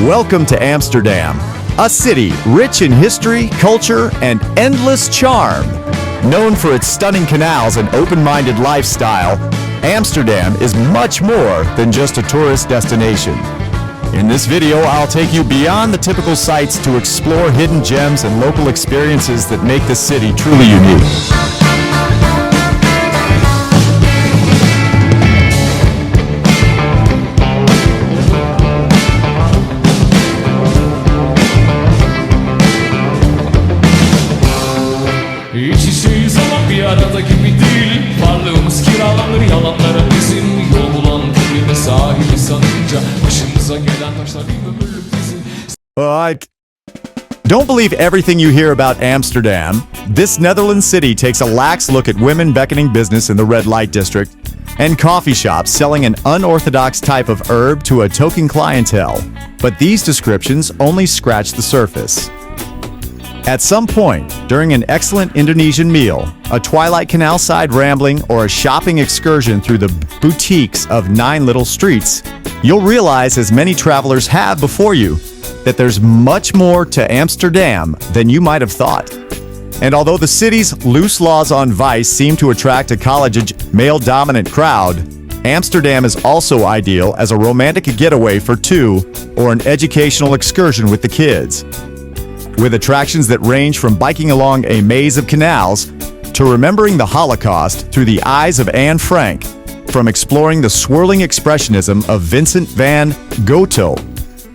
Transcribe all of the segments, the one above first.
Welcome to Amsterdam, a city rich in history, culture, and endless charm. Known for its stunning canals and open-minded lifestyle, Amsterdam is much more than just a tourist destination. In this video, I'll take you beyond the typical sights to explore hidden gems and local experiences that make the city truly unique. İç içeyiz ama bir arada gibi değil. Varlığımız kiralanır yalanlara bizim. Yol bulan birine sahibi sanınca başımıza gelen taşlar bir ömürlük bizim. Don't believe everything you hear about Amsterdam. This Netherlands city takes a lax look at women beckoning business in the red light district and coffee shops selling an unorthodox type of herb to a token clientele. But these descriptions only scratch the surface. At some point, during an excellent Indonesian meal, a twilight canal side rambling, or a shopping excursion through the boutiques of 9 little streets, you'll realize, as many travelers have before you, that there's much more to Amsterdam than you might have thought. And although the city's loose laws on vice seem to attract a college-age, male-dominant crowd, Amsterdam is also ideal as a romantic getaway for two or an educational excursion with the kids. With attractions that range from biking along a maze of canals to remembering the Holocaust through the eyes of Anne Frank, from exploring the swirling expressionism of Vincent van Gogh,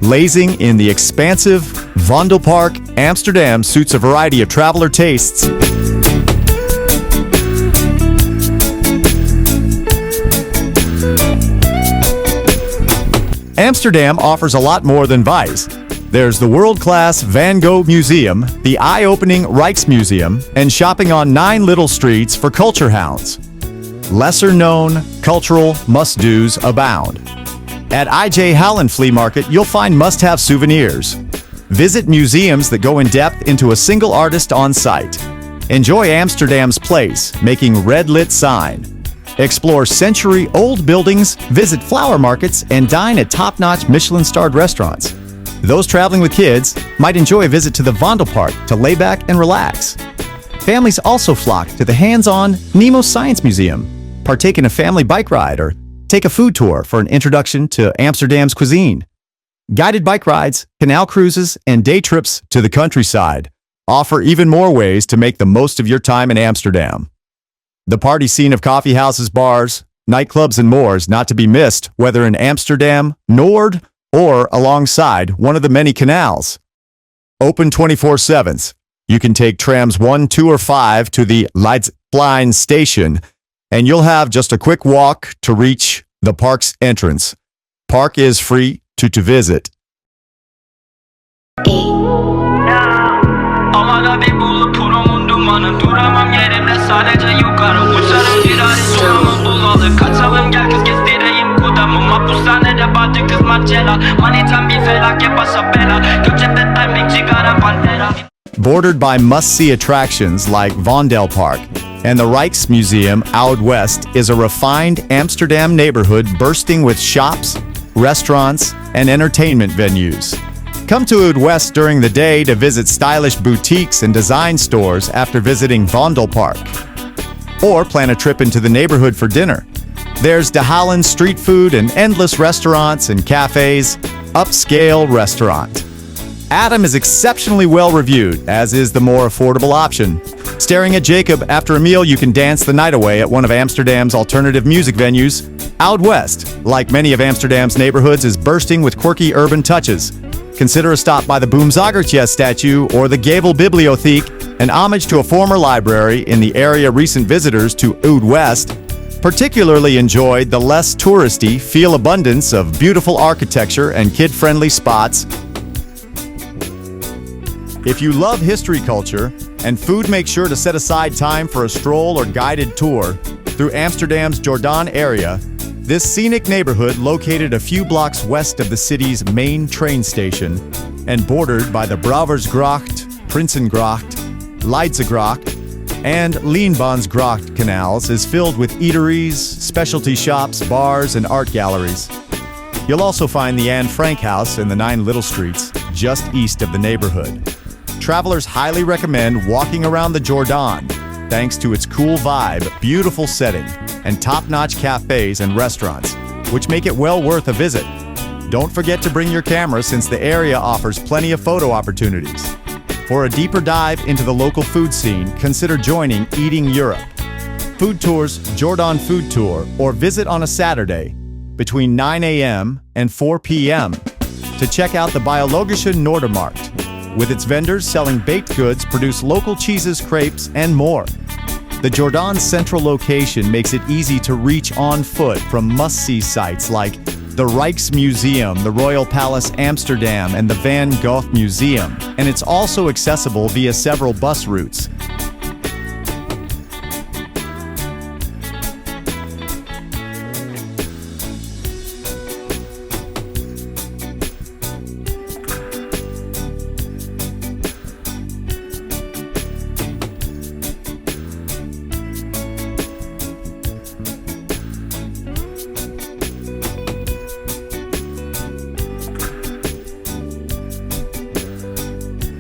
lazing in the expansive Vondelpark, Amsterdam suits a variety of traveler tastes. Amsterdam offers a lot more than vice. There's the world-class Van Gogh Museum, the eye-opening Rijksmuseum, and shopping on 9 little streets for culture hounds. Lesser-known cultural must-dos abound. At IJ Hallen Flea Market, you'll find must-have souvenirs. Visit museums that go in-depth into a single artist on site. Enjoy Amsterdam's place, making red-lit sign. Explore century-old buildings, visit flower markets, and dine at top-notch Michelin-starred restaurants. Those traveling with kids might enjoy a visit to the Vondelpark to lay back and relax. Families also flock to the hands-on Nemo Science Museum, partake in a family bike ride, or take a food tour for an introduction to Amsterdam's cuisine. Guided bike rides, canal cruises, and day trips to the countryside offer even more ways to make the most of your time in Amsterdam. The party scene of coffee houses, bars, nightclubs, and more is not to be missed, whether in Amsterdam, Noord, or alongside one of the many canals. Open 24/7. You can take trams 1, 2, or 5 to the Leidseplein station, and you'll have just a quick walk to reach the park's entrance. Park is free to visit. Havada bir bulup purumun dumanı, duramam yerimde sadece yukarı uçarım, bir ay solumu bulalı. Kaçalım gel kız gezdireyim kudamı, mahpushanede batı kız Marcella. Manitam bir felaket başa bela, göçepte timing cigara pantera. Bordered by must-see attractions like Vondelpark and the Rijksmuseum out west is a refined Amsterdam neighborhood bursting with shops, restaurants, and entertainment venues. Come to Oud West during the day to visit stylish boutiques and design stores after visiting Vondelpark. Or plan a trip into the neighborhood for dinner. There's De Hallen street food and endless restaurants and cafes, upscale restaurant. Adam is exceptionally well reviewed, as is the more affordable option. Staring at Jacob, after a meal you can dance the night away at one of Amsterdam's alternative music venues. Oud West, like many of Amsterdam's neighborhoods, is bursting with quirky urban touches. Consider a stop by the Boomzagertje statue or the Gevel Bibliotheek, an homage to a former library in the area. Recent visitors to Oud West particularly enjoyed the less touristy feel abundance of beautiful architecture and kid-friendly spots. If you love history, culture, and food, make sure to set aside time for a stroll or guided tour through Amsterdam's Jordaan area. This scenic neighborhood, located a few blocks west of the city's main train station and bordered by the Brouwersgracht, Prinsengracht, Leidsegracht, and canals, is filled with eateries, specialty shops, bars, and art galleries. You'll also find the Anne Frank House in the 9 Little Streets, just east of the neighborhood. Travelers highly recommend walking around the Jordaan, thanks to its cool vibe, beautiful setting, and top-notch cafes and restaurants, which make it well worth a visit. Don't forget to bring your camera since the area offers plenty of photo opportunities. For a deeper dive into the local food scene, consider joining Eating Europe. Food tours, Jordaan Food Tour, or visit on a Saturday between 9 a.m. and 4 p.m. to check out the Biologische Noordermarkt, with its vendors selling baked goods, produce local cheeses, crepes, and more. The Jordaan's central location makes it easy to reach on foot from must-see sites like the Rijksmuseum, the Royal Palace Amsterdam, and the Van Gogh Museum, and it's also accessible via several bus routes.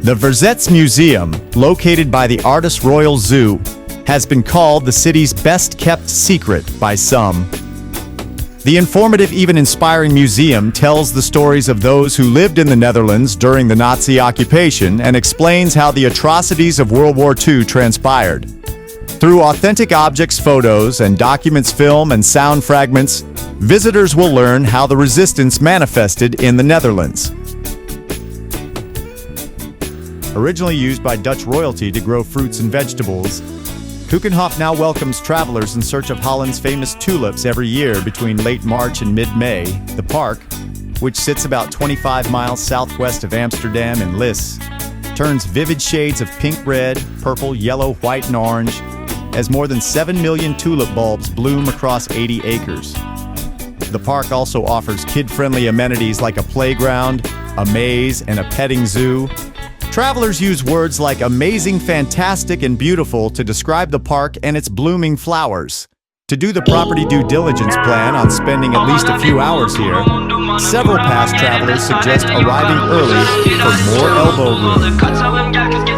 The Verzets Museum, located by the Artis Royal Zoo, has been called the city's best-kept secret by some. The informative, even inspiring museum tells the stories of those who lived in the Netherlands during the Nazi occupation and explains how the atrocities of World War II transpired. Through authentic objects, photos, and documents, film and sound fragments, visitors will learn how the resistance manifested in the Netherlands. Originally used by Dutch royalty to grow fruits and vegetables, Keukenhof now welcomes travelers in search of Holland's famous tulips every year between late March and mid-May. The park, which sits about 25 miles southwest of Amsterdam in Lis, turns vivid shades of pink, red, purple, yellow, white, and orange as more than 7 million tulip bulbs bloom across 80 acres. The park also offers kid-friendly amenities like a playground, a maze, and a petting zoo. Travelers use words like amazing, fantastic, and beautiful to describe the park and its blooming flowers. To do the property due diligence plan on spending at least a few hours here, several past travelers suggest arriving early for more elbow room.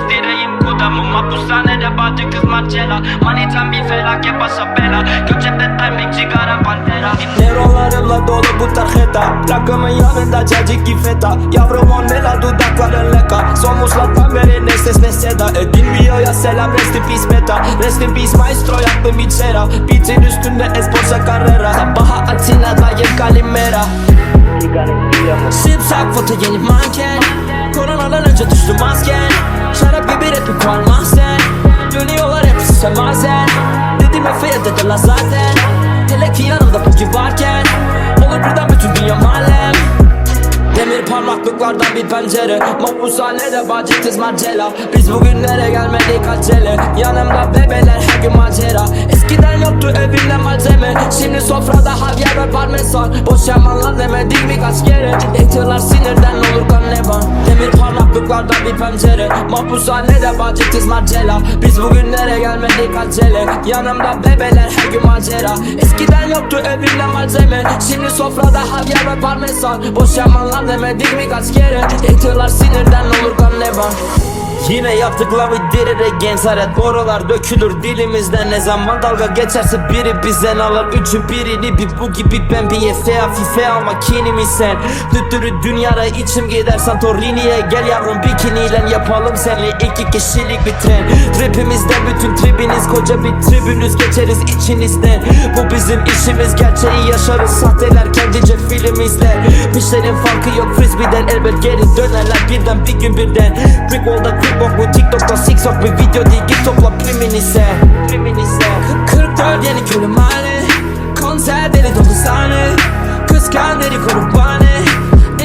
Nöronlarımla dolu bu tarjeta. Rakımın yanında cacık gifeta. Yavrum on mela dudakların leka. Son muslattan beri ne ses ne seda. Dinmiyor ya selam rest in peace meta. Rest in peace maestro yaptım hiç sera. Beat'in üstünde esposa carrera. Baha Atina dair kalimera. Sipsak foto yeni manken. Koronadan önce düştü masken. Şarap gibi rapi kalmazsen. Dönüyorlar hepsi semazen. Dedim Efe'ye dediler zaten. Hele ki yanımda bugün varken. Olur birden bütün dünya malem. Demir parmaklıklardan bir pencere. Mahpushanede bacıkız Marcela. Biz bugünlere gelmedik acele. Yanımda bebeler her gün macera. Eskiden yoktu evimde malzeme. Şimdi sofrada havyar ve parmesan. Boş yamanlar demedik birkaç kere. Haterlar sinirden olur kan nevan. Demir parmaklıklardan bir pencere. Mahpushanede bacıkız Marcela. Biz bugünlere gelmedik acele. Yanımda bebeler her gün macera. Eskiden yoktu evimde malzeme. Şimdi sofrada havyar ve parmesan. Boş yamanlar demedik birkaç kere. Haterlar sinirden olur kan nevan. Yine yaptık love we did it again. Saret borular dökülür dilimizden. Ne zaman dalga geçerse biri bizden alır. Üçün birini bir bu gibi ben bir efe hafife alma kinimi sen. Düttürü dünyada içim gider Santorini'ye. Gel yavrum bikiniyle yapalım senle 2 kişilik bir tren. Tripimizden bütün tribiniz koca bir tribünüz. Geçeriz içinizden. Bu bizim işimiz, gerçeği yaşarız. Sahteler kendince film izler. Pişlerin farkı yok frisbeeden. Elbet geri dönerler birden bir gün birden. Brick wall'da Bok bu TikTok'ta siksok bir video değil. Git topla primini sen. 44 yeni küllümhane. Konser deli dolu sahne. Kıskan deli kurbanı.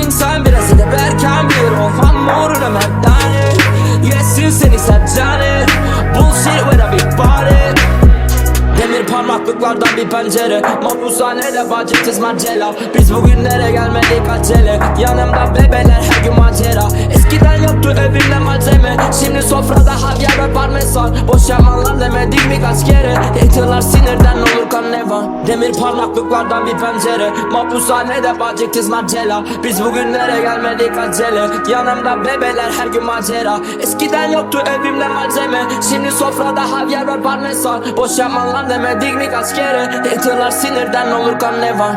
İnsan biraz da berken bir olmam uğruna merdane. Yesin seni saccane. Bullshit with a big body. Demir parmaklıklardan bir pencere. Mahpushanede bacıkız Marcela. Biz bugünlere gelmedik acele. Yanımda bebeler her gün macera. Eskiden yoktu evimde malzeme. Şimdi sofrada havyar ve parmesan. Boş yamanlar demedik birkaç kaç kere. Haterlar sinirden olur kan nevan. Demir parlaklıklardan bir pencere. Mahpushanede bacı kız Marcella. Biz bugünlere gelmedik acele. Yanımda bebeler her gün macera. Eskiden yoktu evimde malzeme. Şimdi sofrada havyar ve parmesan. Boş yapma lan demedik mi kaç kere. Haterlar sinirden olur kan nevan.